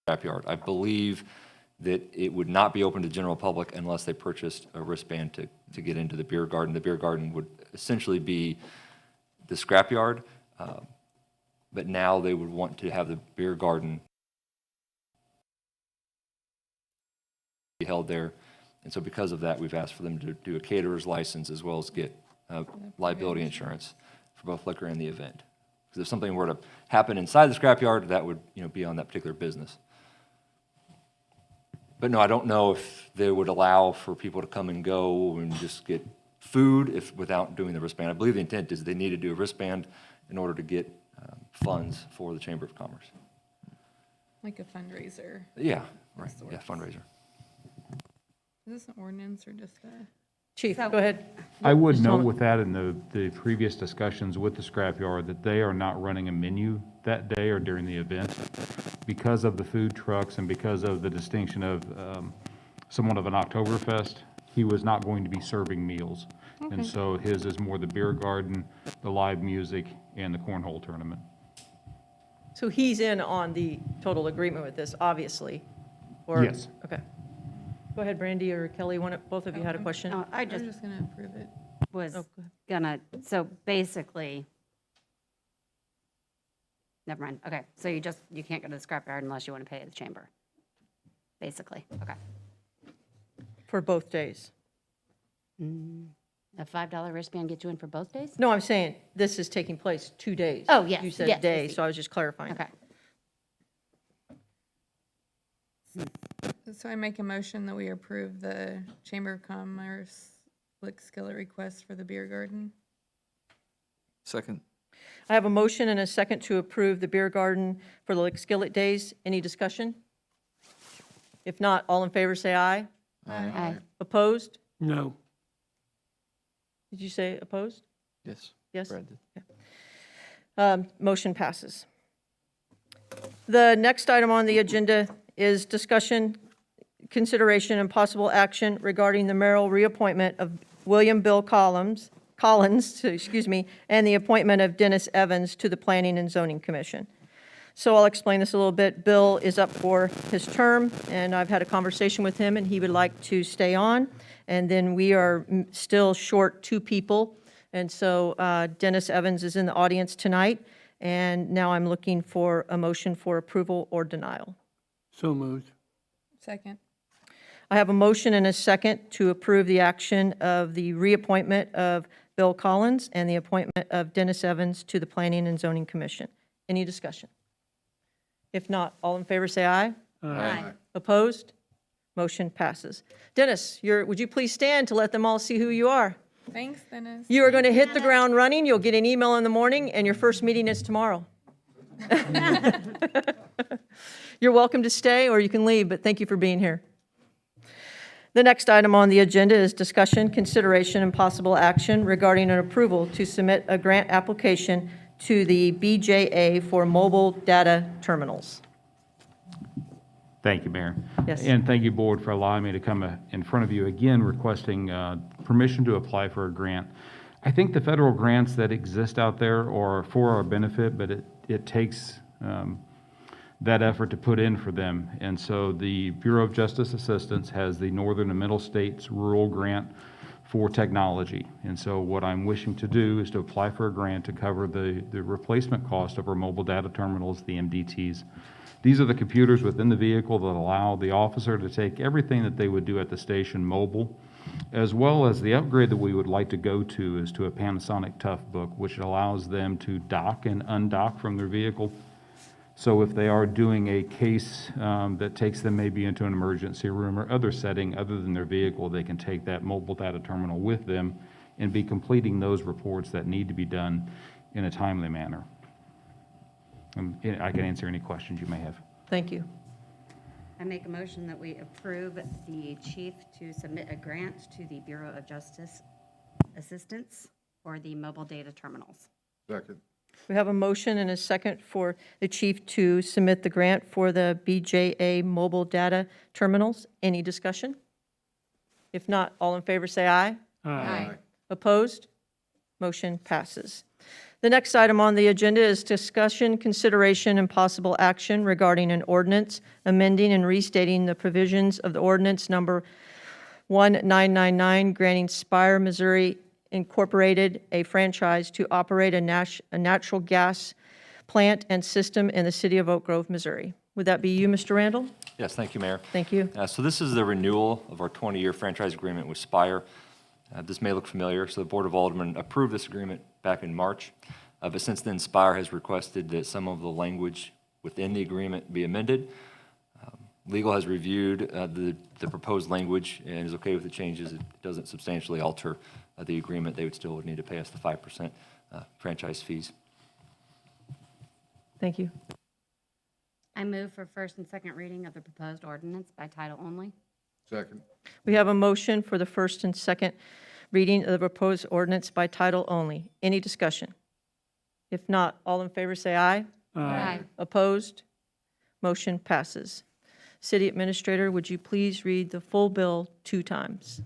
scrapyard. I believe that it would not be open to the general public unless they purchased a wristband to get into the beer garden. The beer garden would essentially be the scrapyard, but now they would want to have the beer garden be held there. And so because of that, we've asked for them to do a caterer's license as well as get liability insurance for both liquor and the event. Because if something were to happen inside the scrapyard, that would, be on that particular business. But no, I don't know if they would allow for people to come and go and just get food without doing the wristband. I believe the intent is they need to do a wristband in order to get funds for the Chamber of Commerce. Like a fundraiser. Yeah, right. Yeah, fundraiser. Is this an ordinance or just a? Chief, go ahead. I would Just a note moment. with that in the previous discussions with the scrapyard that they are not running a menu that day or during the event because of the food trucks and because of the distinction of somewhat of an Oktoberfest. He was not going to be serving meals. And so his is more the beer garden, the live music, and the cornhole tournament. So he's in on the total agreement with this, obviously? Or- Yes. Okay. Go ahead, Brandy or Kelly, both of you had a question? No, I I'm just just gonna approve it. was Oh, go ahead. gonna, so basically, never mind, okay, so you can't go to the scrapyard unless you want to pay at the chamber, basically, okay. For both days? A $5 wristband get you in for both days? No, I'm saying this is taking place 2 days. Oh, yes, You said yes, day, yes, so I was just clarifying. Okay, So I make a motion that we approve the Chamber of Commerce lick skillet request for the beer garden. Second. I have a motion and a second to approve the beer garden for the Lick Skillet Days. Any discussion? If not, all in favor say aye. aye. Opposed? No. Did you say opposed? Yes. Yes? Brad did. Motion passes. The next item on the agenda is discussion, consideration, and possible action regarding the mayoral reappointment of William Bill Collins, and the appointment of Dennis Evans to the Planning and Zoning Commission. So I'll explain this a little bit. Bill is up for his term, and I've had a conversation with him, and he would like to stay on. And then we are still short 2 people, and so Dennis Evans is in the audience tonight, and now I'm looking for a motion for approval or denial. So moved. Second. I have a motion and a second to approve the action of the reappointment of Bill Collins and the appointment of Dennis Evans to the Planning and Zoning Commission. Any discussion? If not, all in favor say aye. Aye. Opposed? Motion passes. Dennis, would you please stand to let them all see who you are? Thanks, Dennis. You are going to hit the ground running. You'll get an email in the morning, and your first meeting is tomorrow. You're welcome to stay, or you can leave, but thank you for being here. The next item on the agenda is discussion, consideration, and possible action regarding an approval to submit a grant application to the BJA for mobile data terminals. Thank you, Mayor. Yes. And thank you, Board, for allowing me to come in front of you again requesting permission to apply for a grant. I think the federal grants that exist out there are for our benefit, but it takes that effort to put in for them. And so the Bureau of Justice Assistance has the Northern and Middle States Rural Grant for Technology. And so what I'm wishing to do is to apply for a grant to cover the replacement cost of our mobile data terminals, the MDTs. These are the computers within the vehicle that allow the officer to take everything that they would do at the station mobile, as well as the upgrade that we would like to go to is to a Panasonic Toughbook, which allows them to dock and undock from their vehicle. So if they are doing a case that takes them maybe into an emergency room or other setting other than their vehicle, they can take that mobile data terminal with them and be completing those reports that need to be done in a timely manner. I can answer any questions you may have. Thank you. I make a motion that we approve the chief to submit a grant to the Bureau of Justice Assistance for the mobile data terminals. Second. We have a motion and a second for the chief to submit the grant for the BJA mobile data terminals. Any discussion? If not, all in favor say aye. Aye. Opposed? Motion passes. The next item on the agenda is discussion, consideration, and possible action regarding an ordinance amending and restating the provisions of the ordinance number 1999, granting Spire, Missouri Incorporated a franchise to operate a natural gas plant and system in the city of Oak Grove, Missouri. Would that be you, Mr. Randall? Yes, thank you, Mayor. Thank you. So this is the renewal of our 20-year franchise agreement with Spire. This may look familiar. So the Board of Aldermen approved this agreement back in March. But since then, Spire has requested that some of the language within the agreement be amended. Legal has reviewed the proposed language and is okay with the changes. It doesn't substantially alter the agreement. They would still need to pay us the 5% franchise fees. Thank you. I move for first and second reading of the proposed ordinance by title only. Second. We have a motion for the first and second reading of the proposed ordinance by title only. Any discussion? If not, all in favor say aye. Aye. Opposed? Motion passes. City Administrator, would you please read the full bill 2 times?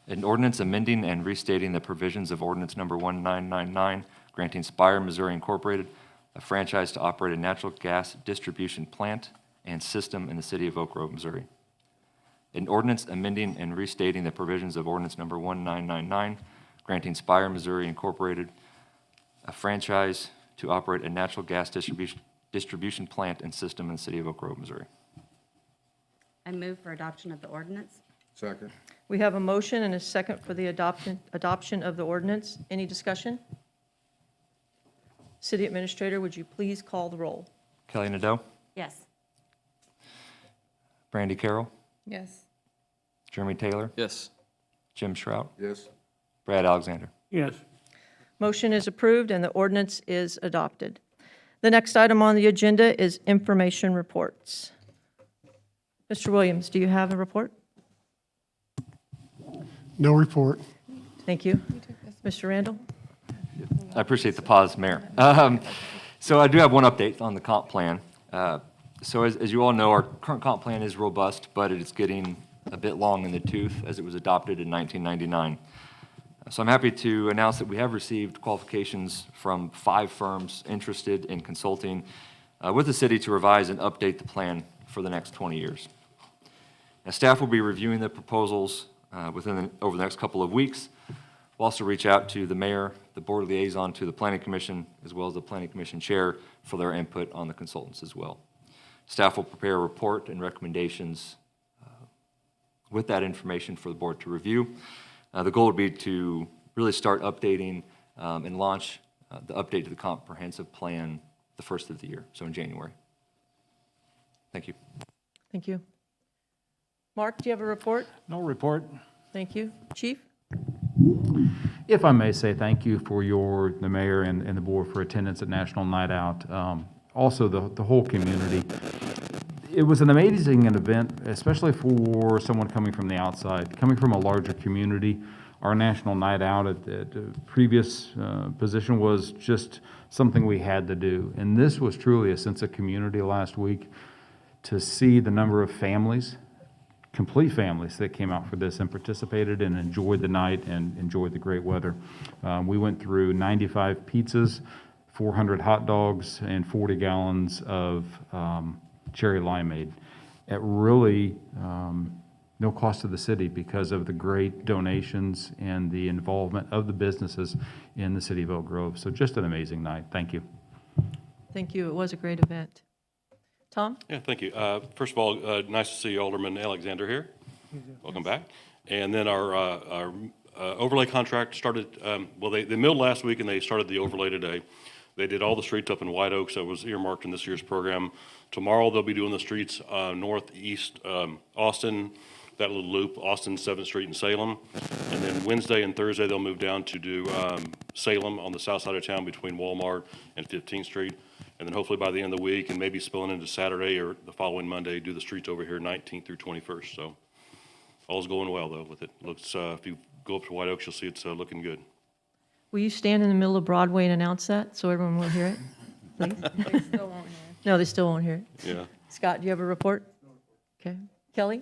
An ordinance amending and restating the provisions of ordinance number 1999, granting Spire, Missouri Incorporated a franchise to operate a natural gas distribution plant and system in the city of Oak Grove, Missouri. An ordinance amending and restating the provisions of ordinance number 1999, granting Spire, Missouri Incorporated a franchise to operate a natural gas distribution plant and system in the city of Oak Grove, Missouri. I move for adoption of the ordinance. Second. We have a motion and a second for the adoption of the ordinance. Any discussion? City Administrator, would you please call the roll? Kelly Nadeau, Yes. Brandy Carroll, Yes. Jeremy Taylor, Yes. Jim Shrout, Yes. Brad Alexander. Yes. Motion is approved and the ordinance is adopted. The next item on the agenda is information reports. Mr. Williams, do you have a report? No report. Thank you. Mr. Randall? I appreciate the pause, Mayor. So I do have one update on the comp plan. So as you all know, our current comp plan is robust, but it is getting a bit long in the tooth as it was adopted in 1999. So I'm happy to announce that we have received qualifications from 5 firms interested in consulting with the city to revise and update the plan for the next 20 years. Now, staff will be reviewing the proposals over the next couple of weeks. We'll also reach out to the mayor, the board liaison to the planning commission, as well as the planning commission chair for their input on the consultants as well. Staff will prepare a report and recommendations with that information for the board to review. The goal would be to really start updating and launch the update to the comprehensive plan the first of the year, so in January. Thank you. Thank you. Mark, do you have a report? No report. Thank you. Chief? If I may say thank you for the mayor and the board for attendance at National Night Out. Also, the whole community. It was an amazing event, especially for someone coming from the outside, coming from a larger community. Our National Night Out at the previous position was just something we had to do. And this was truly a sense of community last week to see the number of families, complete families that came out for this and participated and enjoyed the night and enjoyed the great weather. We went through 95 pizzas, 400 hot dogs, and 40 gallons of cherry limeade at really no cost to the city because of the great donations and the involvement of the businesses in the city of Oak Grove. So just an amazing night. Thank you. Thank you. It was a great event. Tom? Yeah, thank you. First of all, nice to see Alderman Alexander here. Welcome back. And then our overlay contract started, well, they milled last week and they started the overlay today. They did all the streets up in White Oaks that was earmarked in this year's program. Tomorrow they'll be doing the streets northeast Austin, that little loop, Austin, 7th Street and Salem. And then Wednesday and Thursday they'll move down to do Salem on the south side of town between Walmart and 15th Street. And then hopefully by the end of the week and maybe spilling into Saturday or the following Monday, do the streets over here 19th through 21st. So all's going well though with it. Looks, if you go up to White Oaks, you'll see it's looking good. Will you stand in the middle of Broadway and announce that so everyone will hear it? Please? They still won't hear. No, they still won't hear it. Yeah. Scott, do you have a report? Okay. Kelly?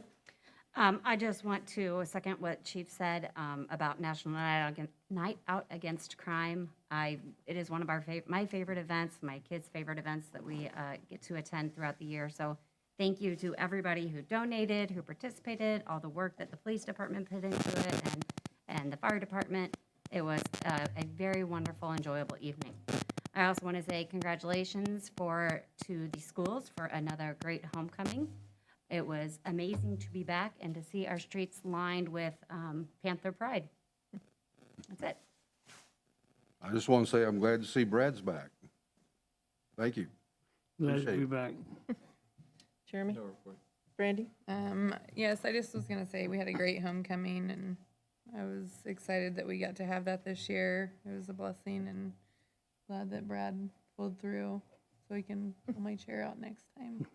I just want to second what Chief said about National Night Out Against Crime. It is one of my favorite events, my kids' favorite events that we get to attend throughout the year. So thank you to everybody who donated, who participated, all the work that the police department put into it, and the fire department. It was a very wonderful, enjoyable evening. I also want to say congratulations to the schools for another great homecoming. It was amazing to be back and to see our streets lined with Panther Pride. That's it. I just want to say I'm glad to see Brad's back. Thank you. Glad to Appreciate be it. back. Jeremy? Brandy? Yes, I just was gonna say, we had a great homecoming, and I was excited that we got to have that this year. It was a blessing, and glad that Brad pulled through, so he can pull my chair out next time.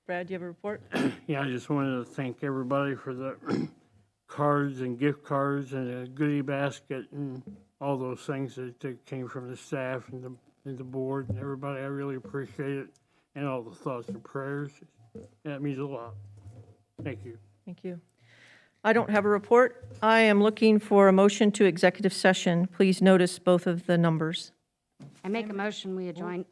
Brad, do you have a report? Yeah, I just wanted to thank everybody for the cards and gift cards and a goodie basket and all those things that came from the staff and the board and everybody. I really appreciate it, and all the thoughts and prayers. That means a lot. Thank you. Thank you. I don't have a report. I am looking for a motion to executive session. Please notice both of the numbers. I make a motion, we adjourn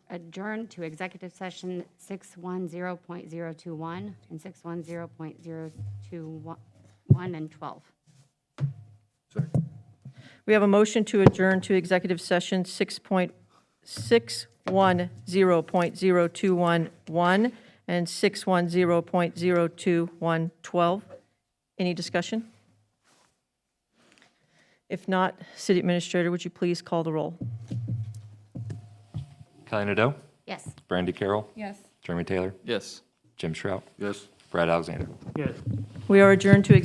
to executive session 610.021 and 610.021 and 12. Second. We have a motion to adjourn to executive session 610.021 and 610.02112. Any discussion? If not, City Administrator, would you please call the roll? Kelly Nadeau, Yes. Brandy Carroll, Yes. Jeremy Taylor, Yes. Jim Shrout, Yes. Brad Alexander. Yes. We are adjourned to